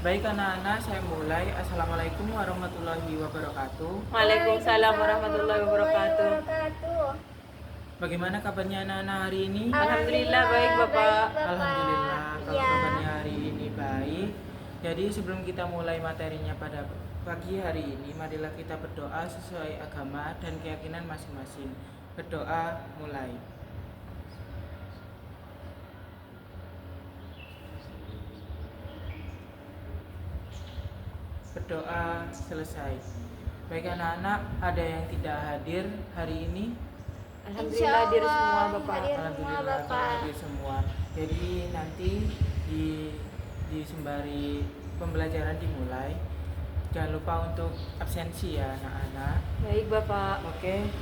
Baik anak-anak, saya mulai. Assalamualaikum warahmatullahi wabarakatuh. Waalaikumsalam warahmatullahi wabarakatuh. Bagaimana kabarnya anak-anak hari ini? Alhamdulillah baik Bapak. Alhamdulillah, kalau Ya. kabarnya hari ini baik. Jadi sebelum kita mulai materinya pada pagi hari ini, marilah kita berdoa sesuai agama dan keyakinan masing-masing. Berdoa mulai. Berdoa selesai. Baik anak-anak, ada yang tidak hadir hari ini? Alhamdulillah hadir semua Bapak. Hadir. Alhamdulillah Bapak. kalau hadir semua. Jadi nanti di sembari pembelajaran dimulai, jangan lupa untuk absensi ya anak-anak. Baik Bapak. Oke.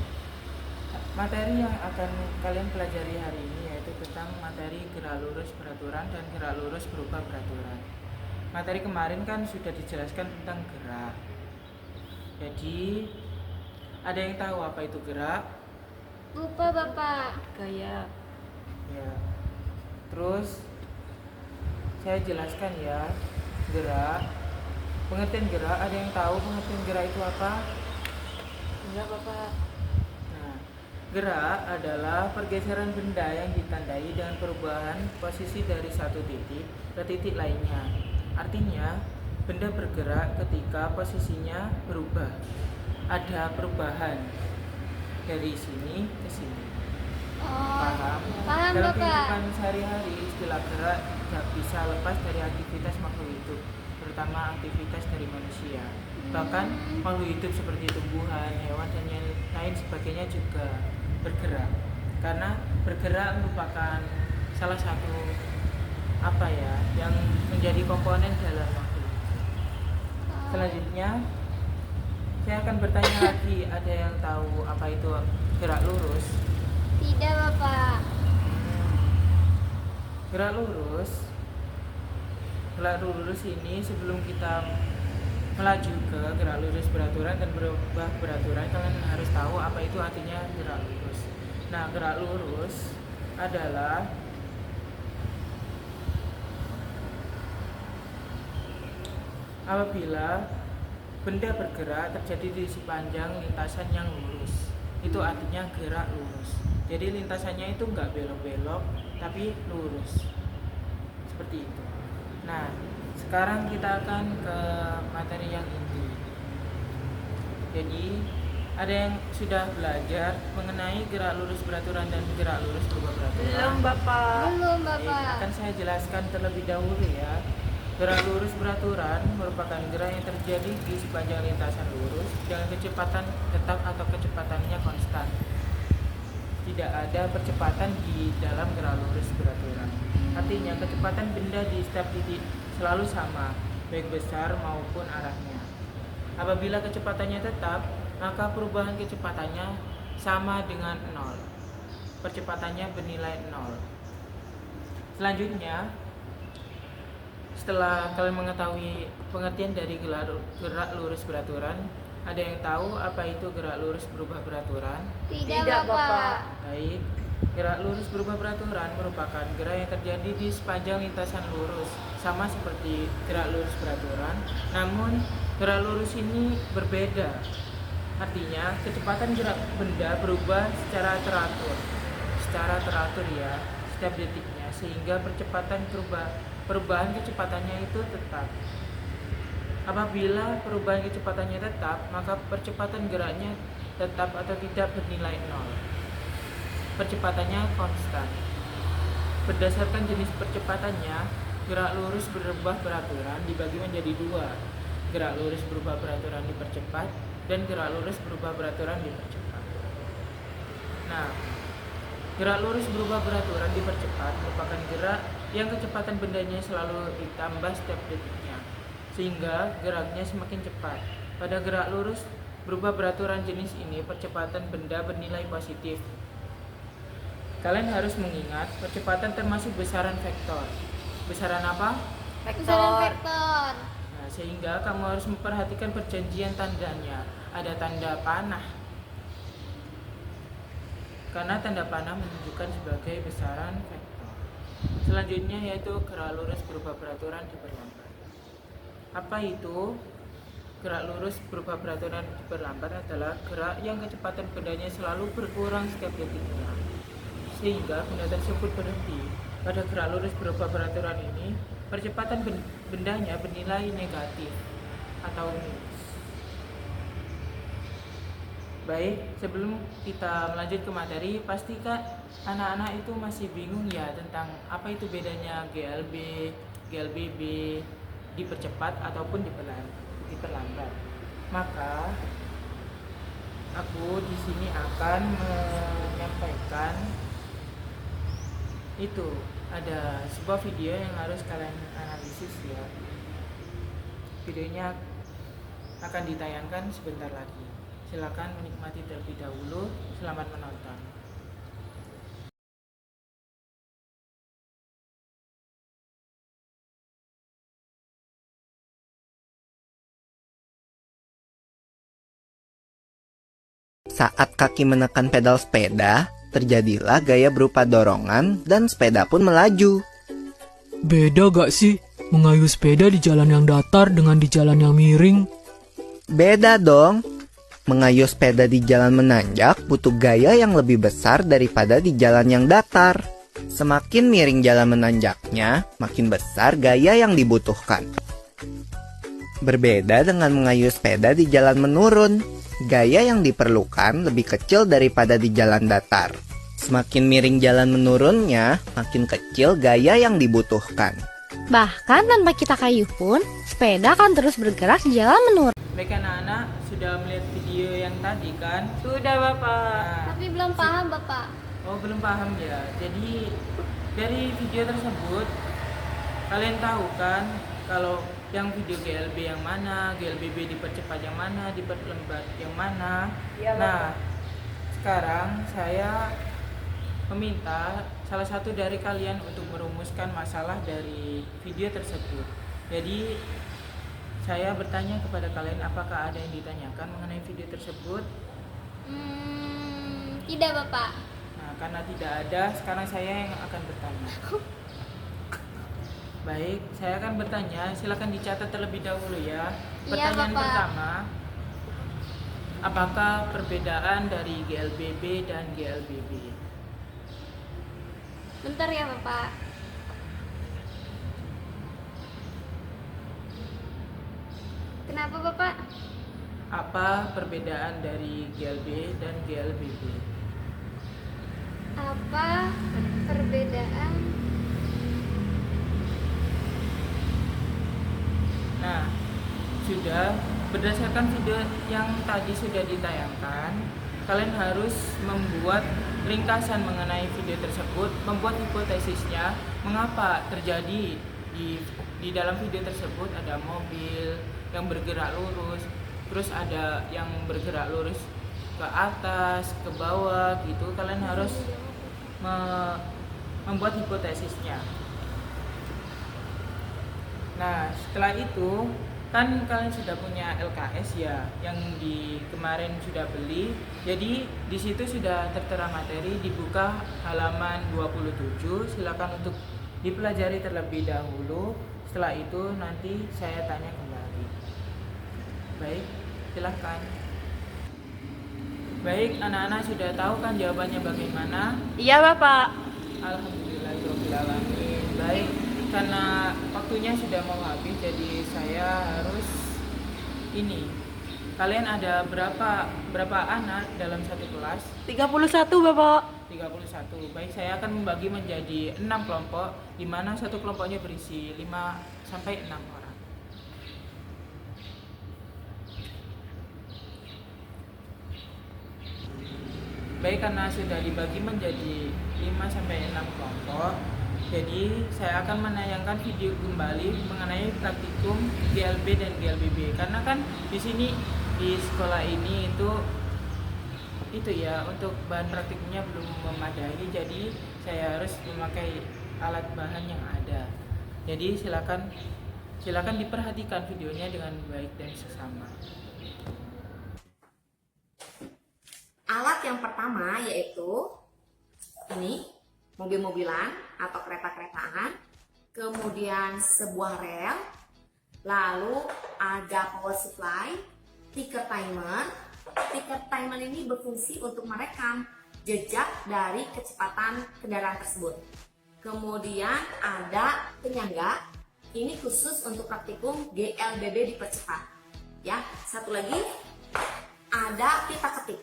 Materi yang akan kalian pelajari hari ini yaitu tentang materi gerak lurus beraturan dan gerak lurus berubah beraturan. Materi kemarin kan sudah dijelaskan tentang gerak. Jadi ada yang tahu apa itu gerak? Lupa Bapak. Gaya. Ya. Terus saya jelaskan ya, gerak. Pengertian gerak, ada yang tahu pengertian gerak itu apa? Enggak Bapak. Nah, gerak adalah pergeseran benda yang ditandai dengan perubahan posisi dari satu titik ke titik lainnya. Artinya, benda bergerak ketika posisinya berubah. Ada perubahan dari sini ke sini. Paham? Paham, Dalam Bapak. kehidupan sehari-hari, istilah gerak tidak bisa lepas dari aktivitas makhluk hidup, terutama aktivitas dari manusia. Bahkan makhluk hidup seperti tumbuhan, hewan, dan yang lain sebagainya juga bergerak. Karena bergerak merupakan salah satu yang menjadi komponen dalam makhluk. Selanjutnya, saya akan bertanya lagi, ada yang tahu apa itu gerak lurus? Tidak Bapak. Gerak lurus ini sebelum kita melaju ke gerak lurus beraturan dan berubah beraturan, kalian harus tahu apa itu artinya gerak lurus. Nah, gerak lurus adalah apabila benda bergerak terjadi di sepanjang lintasan yang lurus. Itu artinya gerak lurus. Jadi lintasannya itu enggak belok-belok, tapi lurus. Seperti itu. Nah, sekarang kita akan ke materi yang inti. Jadi, ada yang sudah belajar mengenai gerak lurus beraturan dan gerak lurus berubah beraturan? Belum Bapak. Belum Baik, Bapak. akan saya jelaskan terlebih dahulu ya. Gerak lurus beraturan merupakan gerak yang terjadi di sepanjang lintasan lurus dengan kecepatan tetap atau kecepatannya konstan. Tidak ada percepatan di dalam gerak lurus beraturan. Artinya kecepatan benda di setiap titik selalu sama, baik besar maupun arahnya. Apabila kecepatannya tetap, maka perubahan kecepatannya sama dengan 0. Percepatannya bernilai 0. Selanjutnya, setelah kalian mengetahui pengertian dari gerak lurus beraturan, ada yang tahu apa itu gerak lurus berubah beraturan? Tidak Tidak, Bapak. Bapak. Baik, gerak lurus berubah beraturan merupakan gerak yang terjadi di sepanjang lintasan lurus, sama seperti gerak lurus beraturan. Namun, gerak lurus ini berbeda. Artinya, kecepatan gerak benda berubah secara teratur ya, setiap detiknya, sehingga perubahan kecepatannya itu tetap. Apabila perubahan kecepatannya tetap, maka percepatan geraknya tetap atau tidak bernilai 0. Percepatannya konstan. Berdasarkan jenis percepatannya, gerak lurus berubah beraturan dibagi menjadi 2. Gerak lurus berubah beraturan dipercepat dan gerak lurus berubah beraturan dipercepat. Nah, gerak lurus berubah beraturan dipercepat merupakan gerak yang kecepatan bendanya selalu ditambah setiap detiknya, sehingga geraknya semakin cepat. Pada gerak lurus berubah beraturan jenis ini, percepatan benda bernilai positif. Kalian harus mengingat, percepatan termasuk besaran vektor. Besaran apa? Besaran Vektor. vektor. Nah, sehingga kamu harus memperhatikan perjanjian tandanya. Ada tanda panah. karena tanda panah menunjukkan sebagai besaran vektor. Selanjutnya yaitu gerak lurus berupa peraturan diperlambat. Apa itu? Gerak lurus berupa peraturan diperlambat adalah gerak yang kecepatan bendanya selalu berkurang setiap detiknya, sehingga benda tersebut berhenti. Pada gerak lurus berupa peraturan ini, percepatan bendanya bernilai negatif atau minus. Baik, sebelum kita melanjut ke materi, pastikan anak-anak itu masih bingung ya tentang apa itu bedanya GLB, GLBB, dipercepat ataupun diperlambat. Maka aku di sini akan menyampaikan itu ada sebuah video yang harus kalian analisis ya. Videonya akan ditayangkan sebentar lagi. Silakan menikmati terlebih dahulu. Selamat menonton. Saat kaki menekan pedal sepeda, terjadilah gaya berupa dorongan dan sepeda pun melaju. Beda gak sih mengayuh sepeda di jalan yang datar dengan di jalan yang miring? Beda dong. Mengayuh sepeda di jalan menanjak butuh gaya yang lebih besar daripada di jalan yang datar. Semakin miring jalan menanjaknya, makin besar gaya yang dibutuhkan. Berbeda dengan mengayuh sepeda di jalan menurun. Gaya yang diperlukan lebih kecil daripada di jalan datar. Semakin miring jalan menurunnya, makin kecil gaya yang dibutuhkan. Bahkan tanpa kita kayuh pun, sepeda akan terus bergerak di jalan menurun. Baik anak-anak, sudah melihat video yang tadi kan? Sudah Bapak. Nah, Tapi belum paham Bapak. oh belum paham ya. Jadi dari video tersebut kalian tahu kan kalau yang video GLB yang mana, GLBB dipercepat yang mana, diperlambat yang mana. Iya, Nah, sekarang saya meminta salah satu dari kalian untuk merumuskan masalah dari video tersebut. Jadi saya bertanya kepada kalian apakah ada yang ditanyakan mengenai video tersebut. Tidak Bapak. Nah, karena tidak ada, sekarang saya yang akan bertanya. Baik, saya akan bertanya, silakan dicatat terlebih dahulu ya. Iya, Pertanyaan Bapak. pertama, apakah perbedaan dari GLBB dan GLBB? Bentar ya Bapak. Kenapa Bapak? Apa perbedaan dari GLB dan GLBB? Apa perbedaan? Nah, sudah berdasarkan video yang tadi sudah ditayangkan, kalian harus membuat ringkasan mengenai video tersebut, membuat hipotesisnya, mengapa terjadi di dalam video tersebut ada mobil yang bergerak lurus, terus ada yang bergerak lurus ke atas, ke bawah gitu. Kalian harus membuat hipotesisnya. Nah, setelah itu kan kalian sudah punya LKS ya, yang kemarin sudah beli. Jadi di situ sudah tertera materi, dibuka halaman 27. Silakan untuk dipelajari terlebih dahulu. Setelah itu nanti saya tanya kembali. Baik, silakan. Baik, anak-anak sudah tahu kan jawabannya bagaimana? Iya Bapak. Alhamdulillahirobbilalamin. Baik, karena waktunya sudah mau habis, jadi saya harus ini. Kalian ada berapa anak dalam satu kelas? 31 Bapak. 31. Baik, saya akan membagi menjadi 6 kelompok, di mana satu kelompoknya berisi 5 sampai 6 orang. Baik, karena sudah dibagi menjadi 5 sampai 6 kelompok, jadi saya akan menayangkan video kembali mengenai praktikum GLB dan GLBB. Karena kan di sini di sekolah ini itu ya, untuk bahan praktikumnya belum memadai, jadi saya harus memakai alat bahan yang ada. Jadi silakan diperhatikan videonya dengan baik dan seksama. Alat yang pertama yaitu ini mobil-mobilan atau kereta-keretaan, kemudian sebuah rel, lalu ada power supply, ticker timer. Ticker timer ini berfungsi untuk merekam jejak dari kecepatan kendaraan tersebut. Kemudian ada penyangga, ini khusus untuk praktikum GLBB dipercepat. Ya, satu lagi ada pita ketik,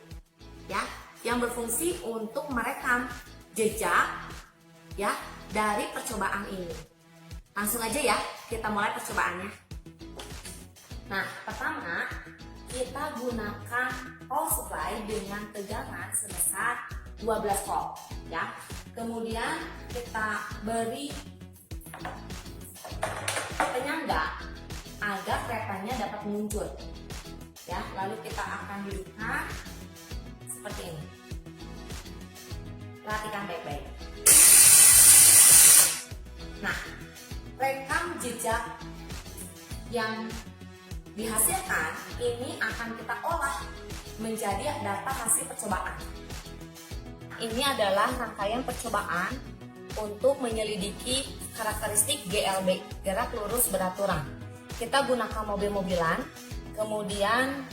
ya, yang berfungsi untuk merekam jejak, ya, dari percobaan ini. Langsung aja ya, kita mulai percobaannya. Nah, pertama kita gunakan power supply dengan tegangan sebesar 12 volt, ya. Kemudian kita beri penyangga agar keretanya dapat meluncur, ya. Lalu kita akan hidupkan seperti ini. Perhatikan baik-baik. Nah, rekam jejak yang dihasilkan ini akan kita olah menjadi data hasil percobaan. Ini adalah rangkaian percobaan untuk menyelidiki karakteristik GLB, gerak lurus beraturan. Kita gunakan mobil-mobilan, kemudian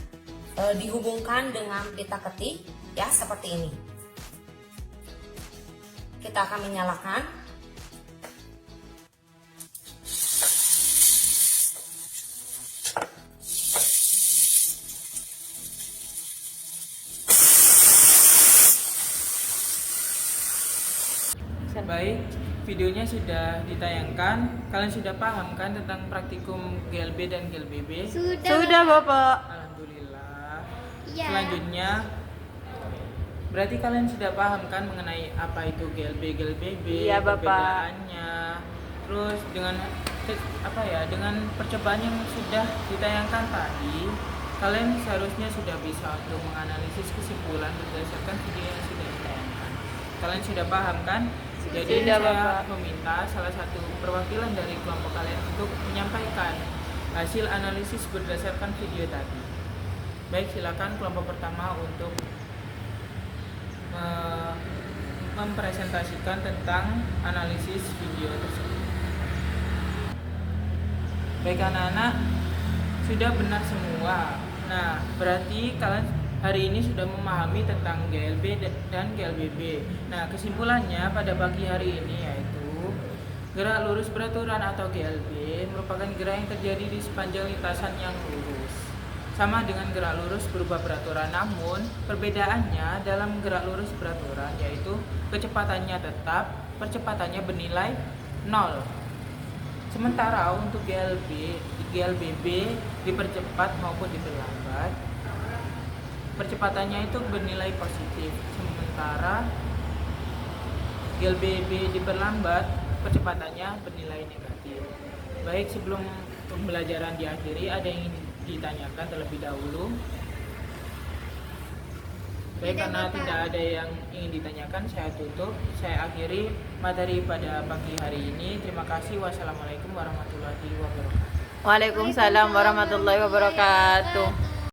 dihubungkan dengan pita ketik, ya, seperti ini. Kita akan menyalakan. Baik, videonya sudah ditayangkan. Kalian sudah paham kan tentang praktikum GLB dan GLBB? Sudah Bapak. Alhamdulillah. Iya. Selanjutnya, berarti kalian sudah paham kan mengenai apa itu GLB, GLBB, Iya, Bapak. perbedaannya. Terus dengan dengan percobaan yang sudah ditayangkan tadi, kalian seharusnya sudah bisa untuk menganalisis kesimpulan berdasarkan video yang sudah ditayangkan. Kalian sudah paham kan? Jadi Sudah, saya Bapak. meminta salah satu perwakilan dari kelompok kalian untuk menyampaikan hasil analisis berdasarkan video tadi. Baik, silakan kelompok pertama untuk mempresentasikan tentang analisis video tersebut. Baik anak-anak, sudah benar semua. Nah, berarti kalian hari ini sudah memahami tentang GLB dan GLBB. Nah, kesimpulannya pada pagi hari ini yaitu gerak lurus beraturan atau GLB merupakan gerak yang terjadi di sepanjang lintasan yang lurus. Sama dengan gerak lurus berubah beraturan, namun perbedaannya dalam gerak lurus beraturan yaitu kecepatannya tetap, percepatannya bernilai 0. Sementara untuk GLBB dipercepat maupun diperlambat, percepatannya itu bernilai positif. Sementara GLBB diperlambat, percepatannya bernilai negatif. Baik, sebelum pembelajaran diakhiri, ada yang ingin ditanyakan terlebih dahulu? Baik, karena tidak ada yang ingin ditanyakan, saya tutup. Saya akhiri materi pada pagi hari ini. Terima kasih. Wassalamualaikum warahmatullahi wabarakatuh. Waalaikumsalam warahmatullahi wabarakatuh.